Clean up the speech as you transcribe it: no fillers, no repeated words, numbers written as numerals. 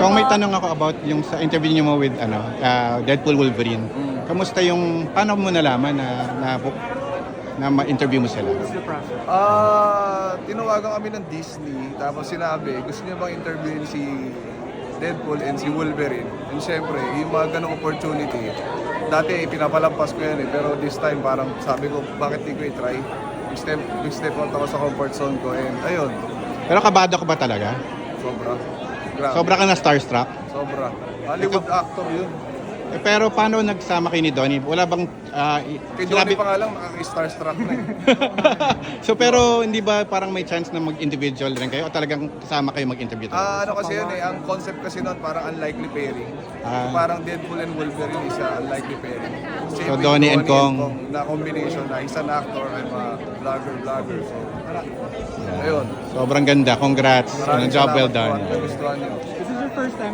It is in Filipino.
So may tanong ako about yung sa interview niyo mo with Deadpool Wolverine. Kamusta yung paano mo nalaman na ma-interview mo sila? Tinawagan kami ng Disney, tapos sinabi, gusto niyo bang interviewin si Deadpool and si Wolverine? And syempre, yung mga ganong opportunity, dati pinapalampas ko yan pero this time parang sabi ko, bakit di ko i-try? Step out ako sa comfort zone ko and ayun, Pero kabado ka ba talaga? sobra. Grabe. Sobra ka na starstruck? Sobra. Hollywood actor yun. Pero paano nagsama kayo ni Donnie? Wala bang Kay Donnie pa nga lang, nakaka-starstruck na eh. So pero hindi ba parang may chance na mag-individual rin kayo o talagang kasama kayo mag-interview talaga? Ano kasi yun ang concept kasi nun parang unlikely pairing. So, parang Deadpool and Wolverine is a unlikely pairing. Same So, with Donnie and Kong. na combination na he's an actor, I'm a vlogger. So, ayun. Sobrang ganda. Congrats. Maraming Job well salamat po done. at nagustuhan niyo. This is your first time